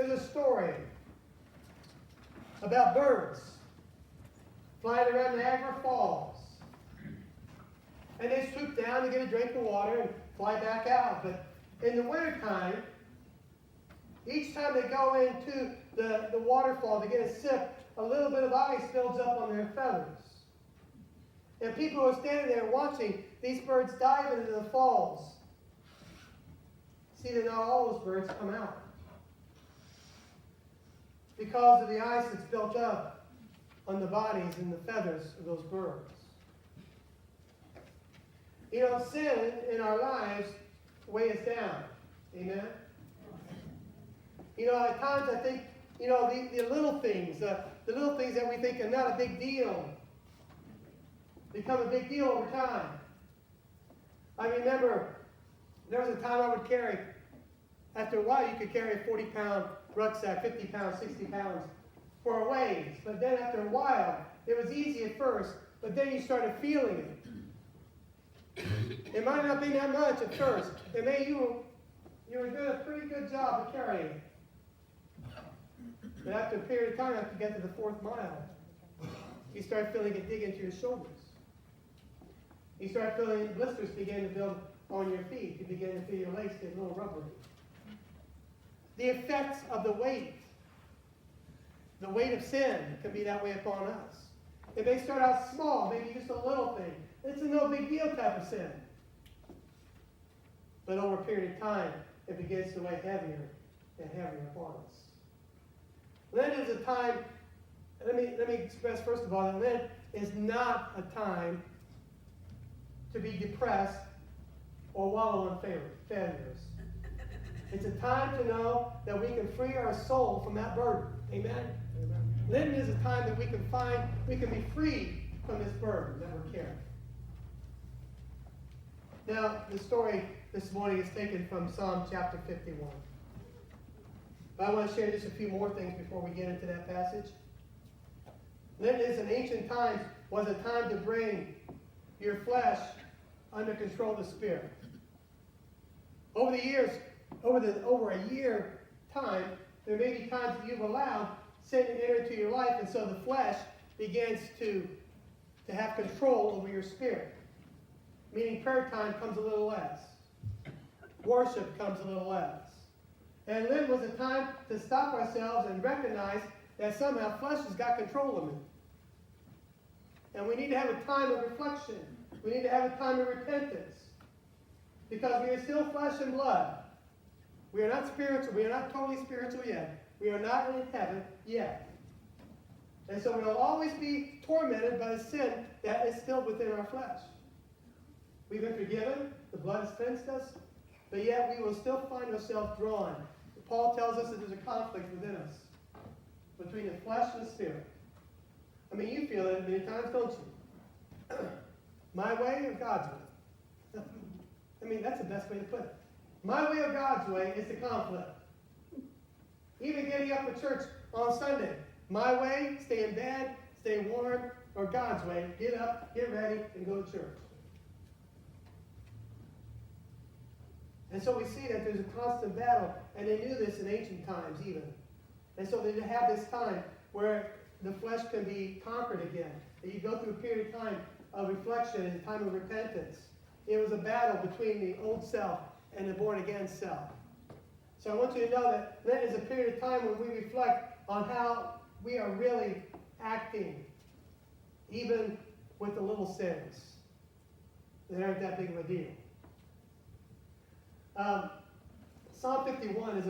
there's a story about birds flying around Niagara Falls. And they swoop down to get a drink of water and fly back out. But in the wintertime, each time they go into the waterfall to get a sip, a little bit of ice builds up on their feathers. And people are standing there watching these birds dive into the falls. See that not all those birds come out because of the ice that's built up on the bodies and the feathers of those birds. You know, sin in our lives weighs us down. Amen? You know, at times I think, you know, the little things that we think are not a big deal become a big deal over time. I remember there was a time I would carry, after a while you could carry a 40-pound rucksack, 50 pounds, 60 pounds for a ways. But then after a while, it was easy at first, but then you started feeling it. It might not be that much at first. And maybe you were doing a pretty good job of carrying it. But after a period of time, after you get to the 4th mile, you start feeling it dig into your shoulders. You start feeling blisters begin to build on your feet. You begin to feel your legs get a little rubbery. The effects of the weight of sin can be that way upon us. It may start out small, maybe just a little thing. It's a no big deal type of sin. But over a period of time, it begins to weigh heavier and heavier upon us. Lent is a time, let me express first of all, that Lent is not a time to be depressed or wallow in failures. It's a time to know that we can free our soul from that burden. Amen? Lent is a time that we can be free from this burden that we're carrying. Now, the story this morning is taken from Psalm chapter 51. But I want to share just a few more things before we get into that passage. Lent is in ancient times was a time to bring your flesh under control of the Spirit. Over the years, over a year time, there may be times that you've allowed sin to enter into your life, and so the flesh begins to have control over your spirit. Meaning prayer time comes a little less. Worship comes a little less. And Lent was a time to stop ourselves and recognize that somehow flesh has got control of me. And we need to have a time of reflection. We need to have a time of repentance. Because we are still flesh and blood. We are not spiritual. We are not totally spiritual yet. We are not in heaven yet. And so we will always be tormented by the sin that is still within our flesh. We've been forgiven. The blood has cleansed us. But yet we will still find ourselves drawn. Paul tells us that there's a conflict within us between the flesh and the spirit. I mean, you feel it many times, don't you? My way or God's way? I mean, that's the best way to put it. My way or God's way is the conflict. Even getting up at church on Sunday. My way, stay in bed, stay warm, or God's way, get up, get ready, and go to church. And so we see that there's a constant battle, and they knew this in ancient times even. And so they have this time where the flesh can be conquered again. And you go through a period of time of reflection and a time of repentance. It was a battle between the old self and the born-again self. So I want you to know that Lent is a period of time when we reflect on how we are really acting, even with the little sins that aren't that big of a deal. Psalm 51 is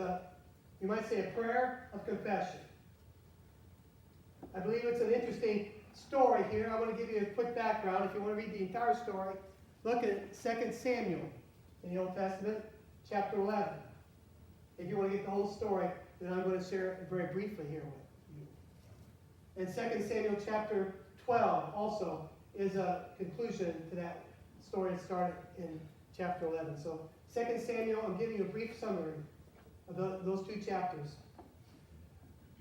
you might say, a prayer of confession. I believe it's an interesting story here. I want to give you a quick background. If you want to read the entire story, look at 2 Samuel in the Old Testament, chapter 11. If you want to get the whole story, then I'm going to share it very briefly here with you. And 2 Samuel chapter 12 also is a conclusion to that story that started in chapter 11. So 2 Samuel, I'm giving you a brief summary of those two chapters.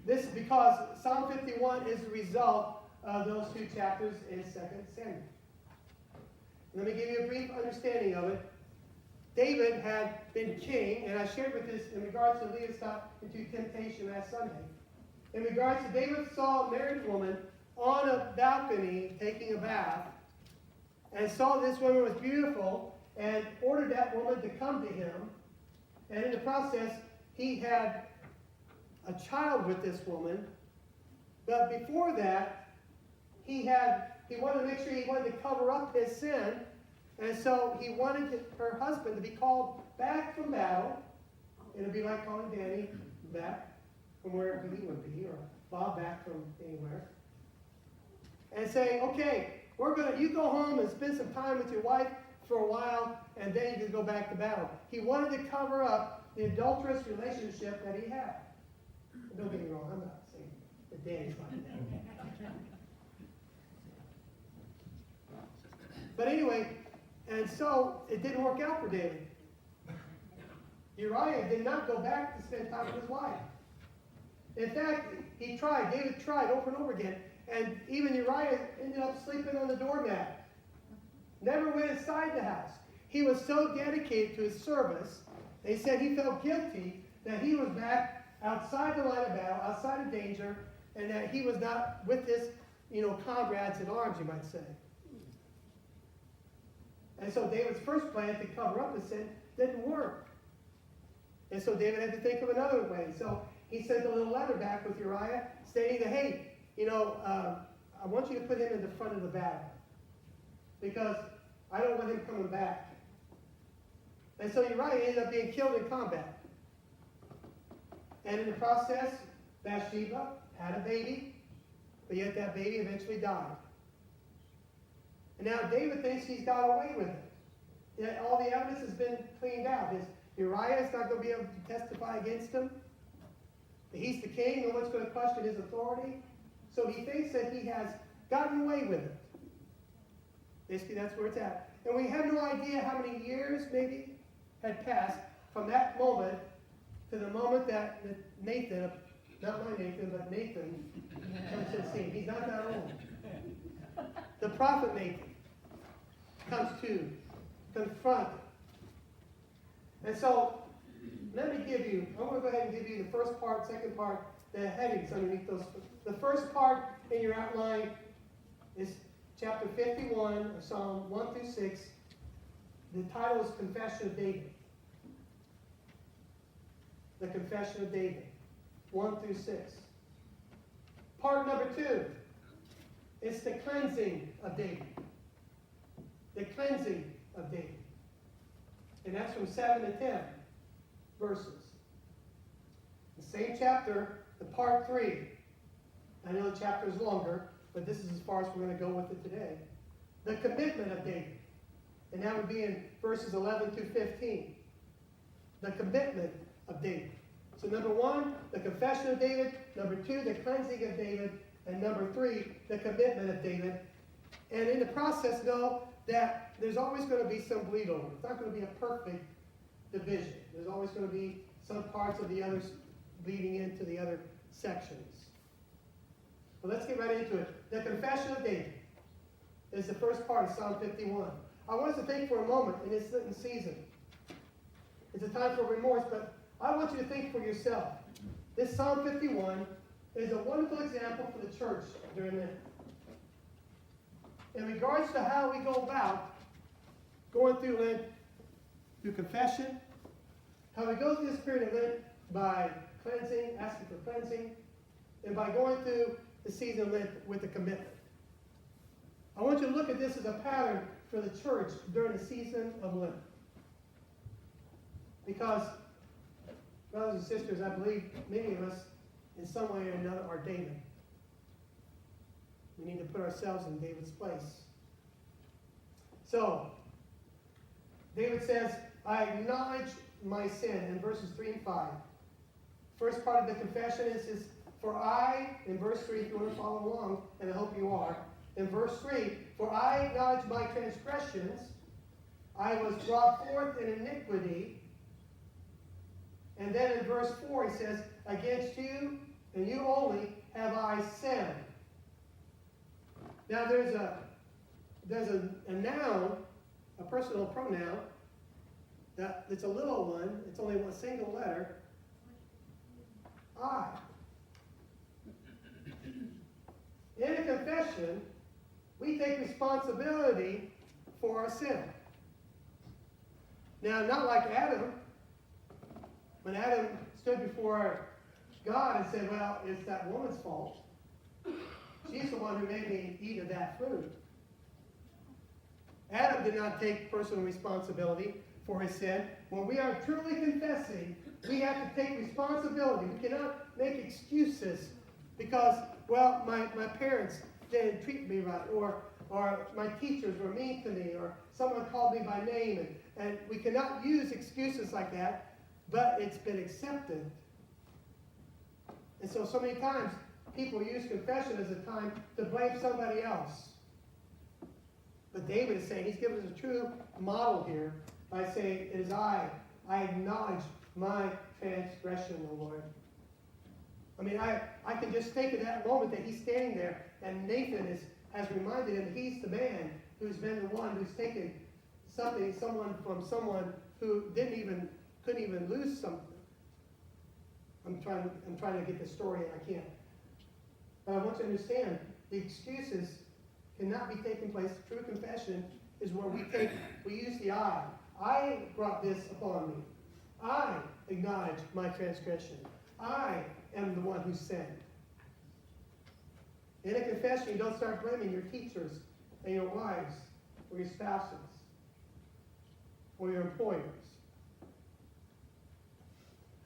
This is because Psalm 51 is the result of those two chapters in 2 Samuel. Let me give you a brief understanding of it. David had been king, and I shared with this in regards to lead us not into temptation last Sunday. In regards to David saw a married woman on a balcony taking a bath, and saw this woman was beautiful, and ordered that woman to come to him. And in the process, he had a child with this woman. But before that, he wanted to make sure he wanted to cover up his sin. And so he wanted her husband to be called back from battle. It'd be like calling Danny back from wherever he would be, or Bob back from anywhere. And saying, okay, you go home and spend some time with your wife for a while, and then you can go back to battle. He wanted to cover up the adulterous relationship that he had. Don't get me wrong, I'm not saying that Danny's like that. But anyway, and so it didn't work out for David. Uriah did not go back to spend time with his wife. In fact, David tried over and over again, and even Uriah ended up sleeping on the doormat. Never went inside the house. He was so dedicated to his service, they said he felt guilty that he was back outside the line of battle, outside of danger, and that he was not with his, comrades in arms, you might say. And so David's first plan to cover up his sin didn't work. And so David had to think of another way. So he sent a little letter back with Uriah stating that, hey, I want you to put him in the front of the battle, because I don't want him coming back. And so Uriah ended up being killed in combat. And in the process, Bathsheba had a baby, but yet that baby eventually died. And now David thinks he's got away with it. That all the evidence has been cleaned out. Uriah is not going to be able to testify against him. He's the king, no one's going to question his authority. So he thinks that he has gotten away with it. Basically, that's where it's at. And we have no idea how many years maybe had passed from that moment to the moment that Nathan, not my Nathan, but Nathan comes to the scene. He's not that old. The prophet Nathan comes to confront him. And so, I'm going to go ahead and give you the first part, second part, the headings underneath those. The first part in your outline is chapter 51 of Psalm 1 through 6. The title is Confession of David. The Confession of David, 1 through 6. Part number 2 is the cleansing of David. The cleansing of David. And that's from 7 to 10 verses. The same chapter, the part 3. I know the chapter is longer, but this is as far as we're going to go with it today. The commitment of David. And that would be in verses 11 through 15. The commitment of David. So number 1, the confession of David. Number 2, the cleansing of David. And number 3, the commitment of David. And in the process, know that there's always going to be some bleed over. It's not going to be a perfect division. There's always going to be some parts of the others bleeding into the other sections. But let's get right into it. The confession of David is the first part of Psalm 51. I want us to think for a moment in this Lenten season. It's a time for remorse, but I want you to think for yourself. This Psalm 51 is a wonderful example for the church during Lent. In regards to how we go about going through Lent, through confession, how we go through this period of Lent by cleansing, asking for cleansing, and by going through the season of Lent with a commitment. I want you to look at this as a pattern for the church during the season of Lent. Because, brothers and sisters, I believe many of us, in some way or another, are David. We need to put ourselves in David's place. So, David says, I acknowledge my sin in verses 3 and 5. First part of the confession is for I, in verse 3, if you want to follow along, and I hope you are, in verse 3, for I acknowledge my transgressions, I was brought forth in iniquity. And then in verse 4 he says, against you, and you only, have I sinned. Now there's a noun, a personal pronoun, It's a little one. It's only one single letter. I. In a confession, we take responsibility for our sin. Now, not like Adam. When Adam stood before God and said, well, it's that woman's fault. She's the one who made me eat of that fruit. Adam did not take personal responsibility for his sin. When we are truly confessing, we have to take responsibility. We cannot make excuses because, well, my parents didn't treat me right, or my teachers were mean to me, or someone called me by name, and we cannot use excuses like that, but it's been accepted. And so many times, people use confession as a time to blame somebody else. But David is saying, he's given us a true model here by saying, it is I acknowledge my transgression, O Lord. I mean, I can just think of that moment that he's standing there, and Nathan has reminded him he's the man who's been the one who's taken someone from someone who couldn't even lose something. I'm trying to get the story and I can't. But I want you to understand, the excuses cannot be taking place. True confession is where we use the I. I brought this upon me. I acknowledge my transgression. I am the one who sinned. In a confession, you don't start blaming your teachers and your wives or your spouses or your employers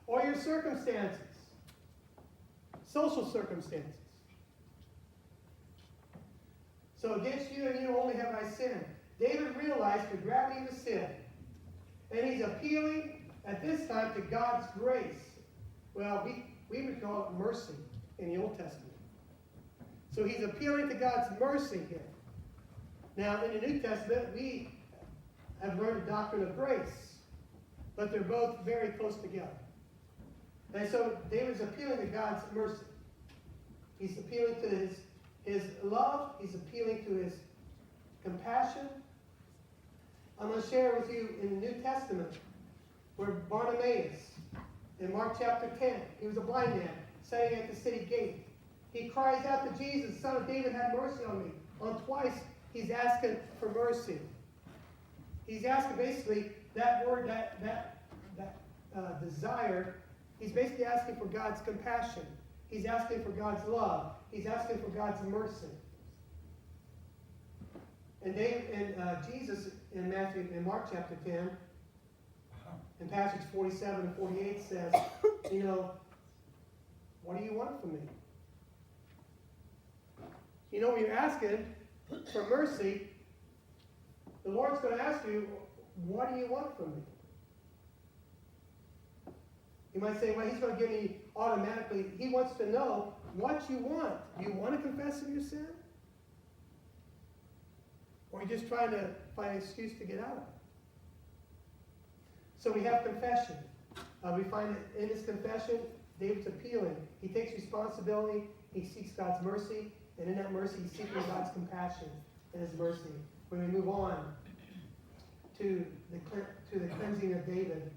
or your circumstances, social circumstances. So against you and you only have I sinned. David realized the gravity of his sin. And he's appealing at this time to God's grace. Well, we would call it mercy in the Old Testament. So he's appealing to God's mercy here. Now, in the New Testament, we have learned the doctrine of grace. But they're both very close together. And so David's appealing to God's mercy. He's appealing to his love. He's appealing to his compassion. I'm going to share with you in the New Testament where Bartimaeus, in Mark chapter 10, he was a blind man sitting at the city gate. He cries out to Jesus, Son of David, have mercy on me. On twice, he's asking for mercy. He's asking basically that word, that desire. He's basically asking for God's compassion. He's asking for God's love. He's asking for God's mercy. And Jesus in Mark chapter 10, in passage 47 and 48 says, what do you want from me? When you're asking for mercy, the Lord's going to ask you, what do you want from me? You might say, well, he's going to give me automatically. He wants to know what you want. Do you want to confess of your sin? Or are you just trying to find an excuse to get out of it? So we have confession. We find that in his confession, David's appealing. He takes responsibility. He seeks God's mercy. And in that mercy, he's seeking God's compassion and his mercy. When we move on to the cleansing of David.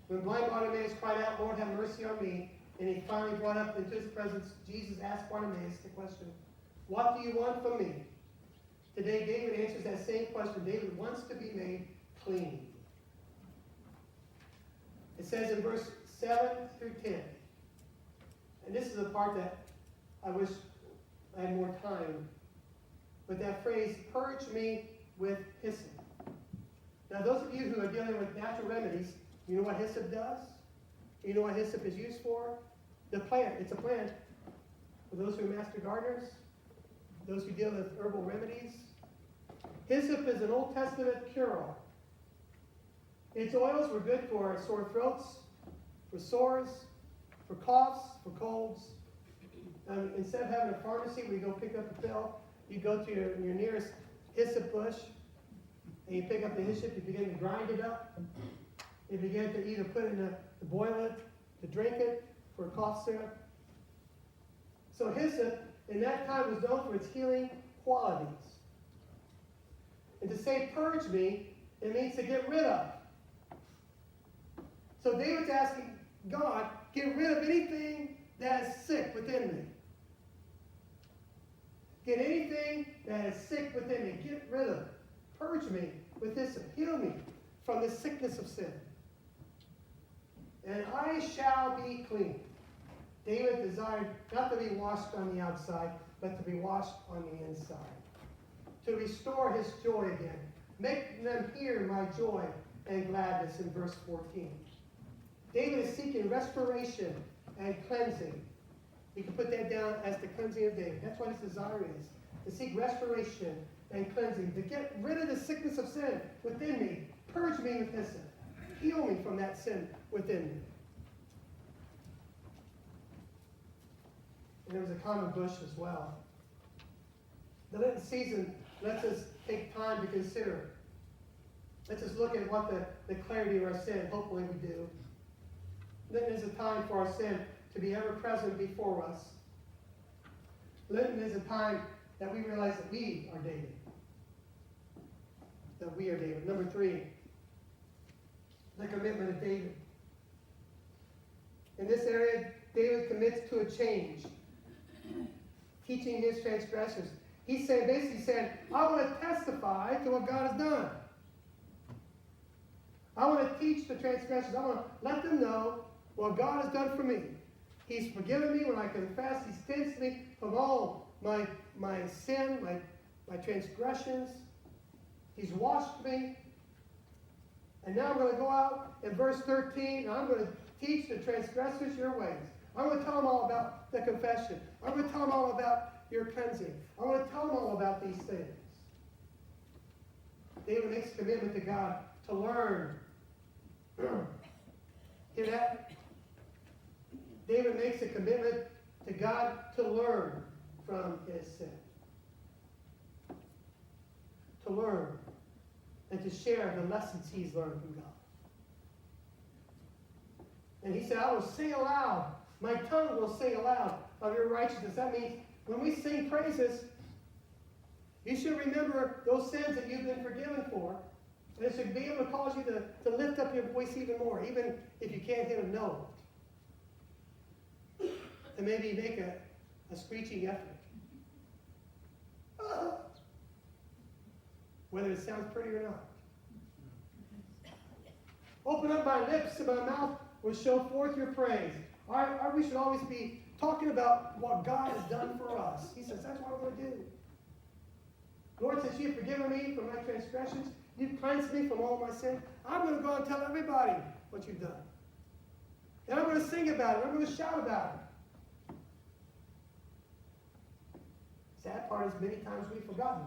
When blind Bartimaeus cried out, Lord, have mercy on me, and he finally brought up into his presence, Jesus asked Bartimaeus the question, what do you want from me? Today, David answers that same question. David wants to be made clean. It says in verse 7 through 10, and this is the part that I wish I had more time, but that phrase, purge me with hyssop. Now, those of you who are dealing with natural remedies, you know what hyssop does? You know what hyssop is used for? The plant. It's a plant. For those who are master gardeners, those who deal with herbal remedies, hyssop is an Old Testament cure-all. Its oils were good for sore throats, for sores, for coughs, for colds. Instead of having a pharmacy where you go pick up a pill, you go to your nearest hyssop bush, and you pick up the hyssop, you begin to grind it up. You begin to either put it to boil it, to drink it, for a cough syrup. So hyssop, in that time, was known for its healing qualities. And to say purge me It means to get rid of. So David's asking God, get rid of anything that is sick within me. Get anything that is sick within me. Get rid of it. Purge me with this. Heal me from the sickness of sin. And I shall be clean. David desired not to be washed on the outside, but to be washed on the inside. To restore his joy again. Make them hear my joy and gladness in verse 14. David is seeking restoration and cleansing. You can put that down as the cleansing of David. That's what his desire is. To seek restoration and cleansing. To get rid of the sickness of sin within me. Purge me with hyssop. Heal me from that sin within me. And there was a common bush as well. The Lenten season lets us take time to consider. Let's just look at what the clarity of our sin. Hopefully we do. Lenten is a time for our sin to be ever present before us. Lenten is a time that we realize that we are David. That we are David. Number 3, the commitment of David. In this area, David commits to a change. Teaching his transgressors. He's saying, basically saying, I want to testify to what God has done. I want to teach the transgressors. I want to let them know what God has done for me. He's forgiven me when I confess. He's cleansed me from all my sin, my transgressions. He's washed me. And now I'm going to go out in verse 13, and I'm going to teach the transgressors your ways. I'm going to tell them all about the confession. I'm going to tell them all about your cleansing. I'm going to tell them all about these things. David makes a commitment to God to learn. Hear that? David makes a commitment to God to learn from his sin. To learn and to share the lessons he's learned from God. And he said, I will sing aloud. My tongue will sing aloud of your righteousness. That means when we sing praises, you should remember those sins that you've been forgiven for. And it should be able to cause you to lift up your voice even more, even if you can't hit a note. To maybe make a screeching effort. Whether it sounds pretty or not. Open up my lips and my mouth will show forth your praise. We should always be talking about what God has done for us. He says, that's what I'm going to do. Lord says, you've forgiven me for my transgressions. You've cleansed me from all my sin. I'm going to go and tell everybody what you've done. And I'm going to sing about it. I'm going to shout about it. Sad part is many times we've forgotten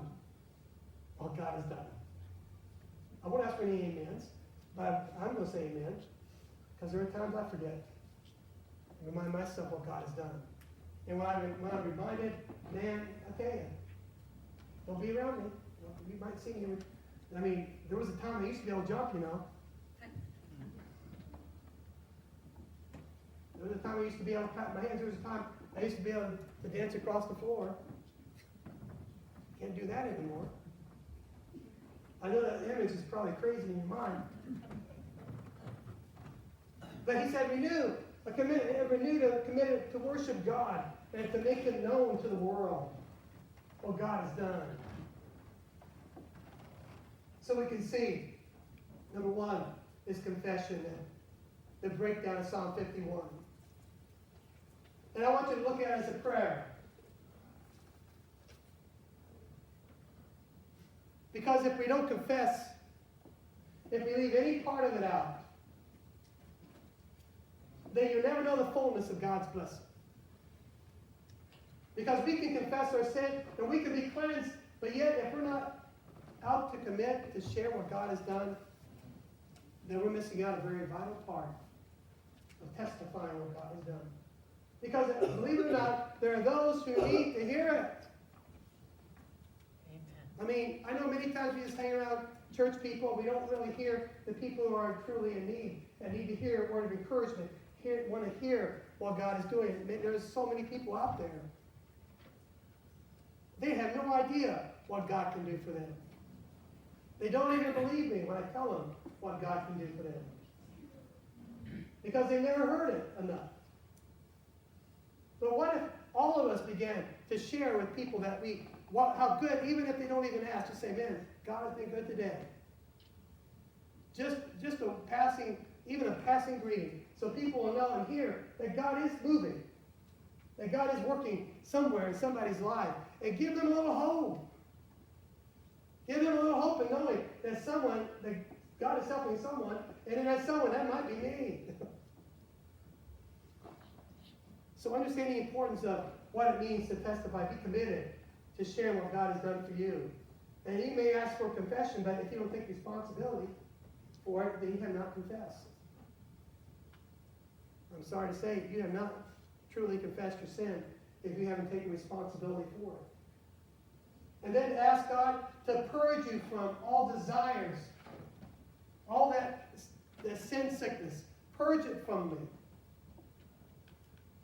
what God has done. I won't ask for any amens, but I'm going to say amen. Because there are times I forget. I remind myself what God has done. And when I'm reminded, man, I tell you, don't be around me. You might see me. I mean, there was a time I used to be able to jump, you know. There was a time I used to be able to clap my hands. There was a time I used to be able to dance across the floor. Can't do that anymore. I know that image is probably crazy in your mind. But he said, renew a committed to worship God and to make it known to the world what God has done. So we can see, number 1 is confession and the breakdown of Psalm 51. And I want you to look at it as a prayer. Because if we don't confess, if we leave any part of it out, then you'll never know the fullness of God's blessing. Because we can confess our sin and we can be cleansed, but yet if we're not out to commit to share what God has done, then we're missing out a very vital part of testifying what God has done. Because believe it or not, there are those who need to hear it. Amen. I mean, I know many times we just hang around church people, we don't really hear the people who are truly in need and need to hear a word of encouragement, want to hear what God is doing. There's so many people out there. They have no idea what God can do for them. They don't even believe me when I tell them what God can do for them. Because they never heard it enough. But what if all of us began to share with people that how good, even if they don't even ask, just say, man, God has been good today. Just a passing greeting, so people will know and hear that God is moving, that God is working somewhere in somebody's life, and give them a little hope. Give them a little hope in knowing that God is helping someone, and in that someone, that might be me. So understand the importance of what it means to testify. Be committed to sharing what God has done for you. And you may ask for confession, but if you don't take responsibility for it, then you have not confessed. I'm sorry to say, you have not truly confessed your sin if you haven't taken responsibility for it. And then ask God to purge you from all desires, all that sin sickness. Purge it from me.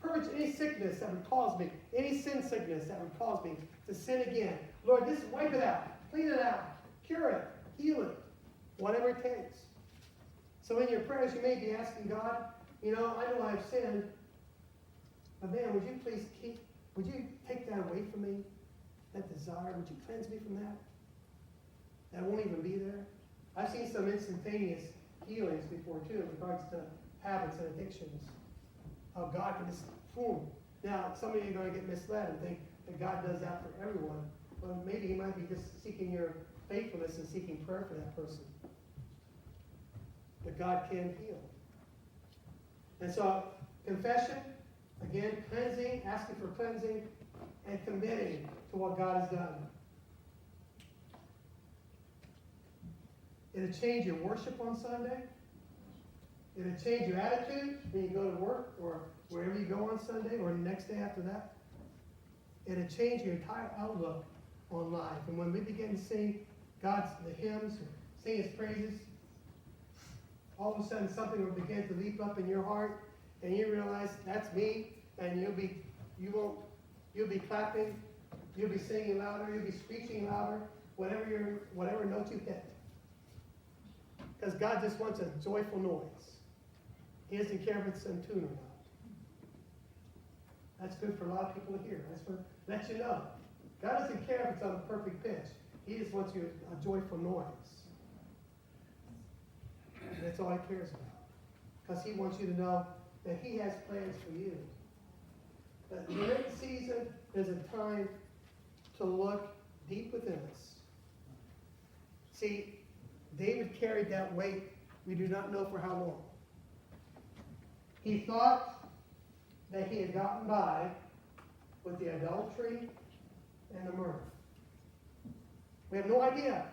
Purge any sickness that would cause me, any sin sickness that would cause me to sin again. Lord, just wipe it out, clean it out, cure it, heal it, whatever it takes. So in your prayers, you may be asking God, I know I've sinned, but man, would you take that away from me? That desire, would you cleanse me from that? That won't even be there. I've seen some instantaneous healings before too, in regards to habits and addictions. How God can just, boom. Now, some of you are going to get misled and think that God does that for everyone. Well, maybe he might be just seeking your faithfulness and seeking prayer for that person. But God can heal. And so, confession, again, cleansing, asking for cleansing, and committing to what God has done. It'll change your worship on Sunday. It'll change your attitude when you go to work or wherever you go on Sunday or the next day after that. It'll change your entire outlook on life. And when we begin to sing the hymns, or sing his praises, all of a sudden something will begin to leap up in your heart, and you realize that's me, and you'll be clapping, you'll be singing louder, you'll be screeching louder, whatever note you hit. Because God just wants a joyful noise. He doesn't care if it's in tune or not. That's good for a lot of people to hear. That's what let you know. God doesn't care if it's on a perfect pitch. He just wants you a joyful noise. And that's all he cares about. Because he wants you to know that he has plans for you. That the next season is a time to look deep within us. See, David carried that weight. We do not know for how long. He thought that he had gotten by with the adultery and the murder. We have no idea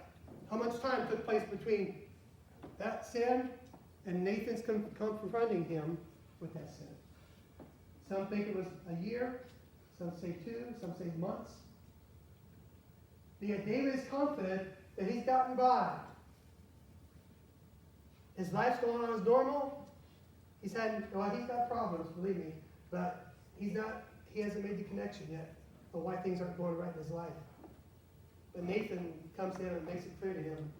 how much time took place between that sin and Nathan's confronting him with that sin. Some think it was a year, some say 2, some say months. But yet David is confident that he's gotten by. His life's going on as normal. He's got problems, believe me, but he hasn't made the connection yet of why things aren't going right in his life. But Nathan comes in and makes it clear to him,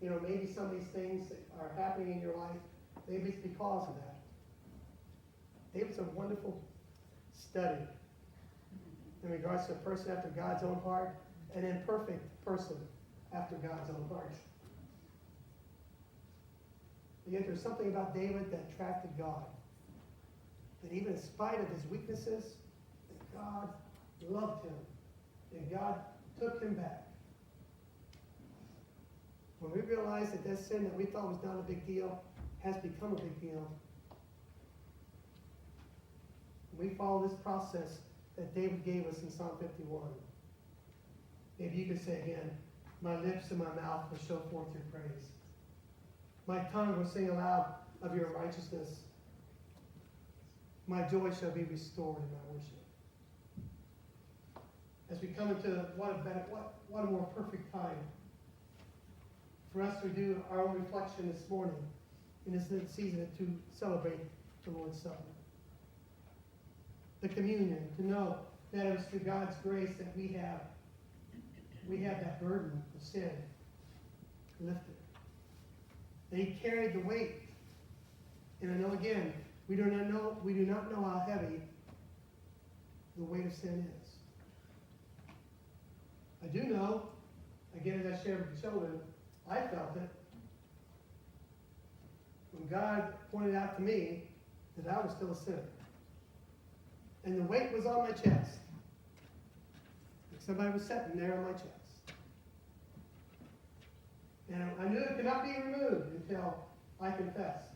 maybe some of these things that are happening in your life, maybe it's because of that. David's a wonderful study in regards to a person after God's own heart, an imperfect person after God's own heart. Yet there's something about David that attracted God. That even in spite of his weaknesses, that God loved him. And God took him back. When we realize that that sin that we thought was not a big deal has become a big deal, we follow this process that David gave us in Psalm 51. Maybe you could say again, my lips and my mouth will show forth your praise. My tongue will sing aloud of your righteousness. My joy shall be restored in my worship. As we come into what a more perfect time for us to do our own reflection this morning in this season to celebrate the Lord's Supper. The communion, to know that it was through God's grace that we have that burden of sin. lifted. That he carried the weight. And I know again, we do not know how heavy the weight of sin is. I do know, again, as I shared with the children, I felt it when God pointed out to me that I was still a sinner. And the weight was on my chest. Like somebody was sitting there on my chest. And I knew it could not be removed until I confessed.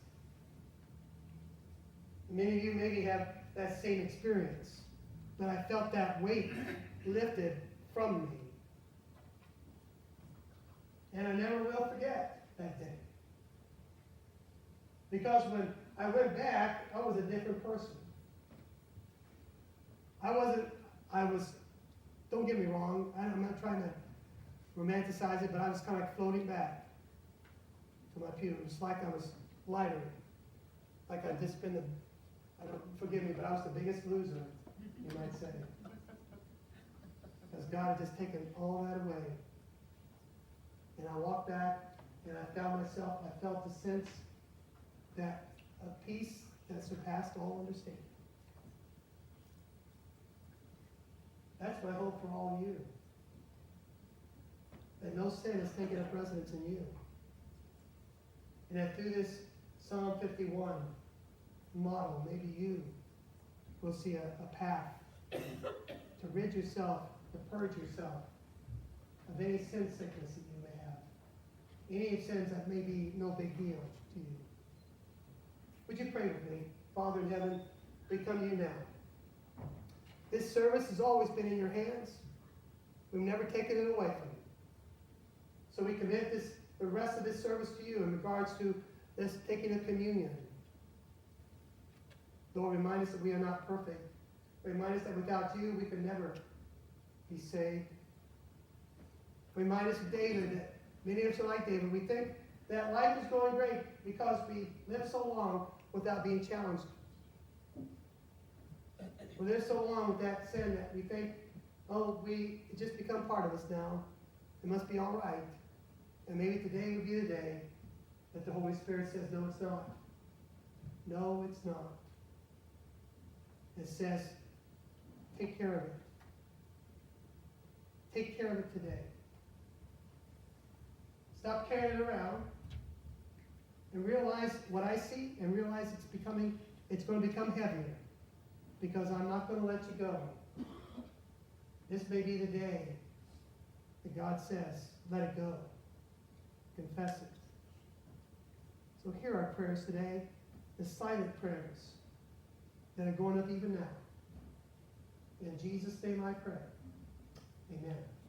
Many of you maybe have that same experience, but I felt that weight lifted from me. And I never will forget that day. Because when I went back, I was a different person. Don't get me wrong, I'm not trying to romanticize it, but I was kind of like floating back to my pew. It was like I was lighter. Like I'd just been forgive me, but I was the biggest loser, you might say. Because God had just taken all that away. And I walked back, and I felt the sense that a peace that surpassed all understanding. That's my hope for all of you. That no sin has taken up residence in you. And that through this Psalm 51 model, maybe you will see a path to rid yourself, to purge yourself of any sin sickness that you may have. Any sins that may be no big deal to you. Would you pray with me? Father in heaven, we come to you now. This service has always been in your hands. We've never taken it away from you. So we commit the rest of this service to you in regards to this taking of communion. Lord, remind us that we are not perfect. Remind us that without you, we could never be saved. Remind us of David, that many of us are like David. We think that life is going great because we live so long without being challenged. We live so long with that sin that we think, it just become part of us now. It must be all right. And maybe today would be the day that the Holy Spirit says, no, it's not. No, it's not. It says, take care of it. Take care of it today. Stop carrying it around and realize what I see and realize it's going to become heavier because I'm not going to let you go. This may be the day that God says, let it go. Confess it. So here are prayers today, the silent prayers that are going up even now. In Jesus' name I pray. Amen.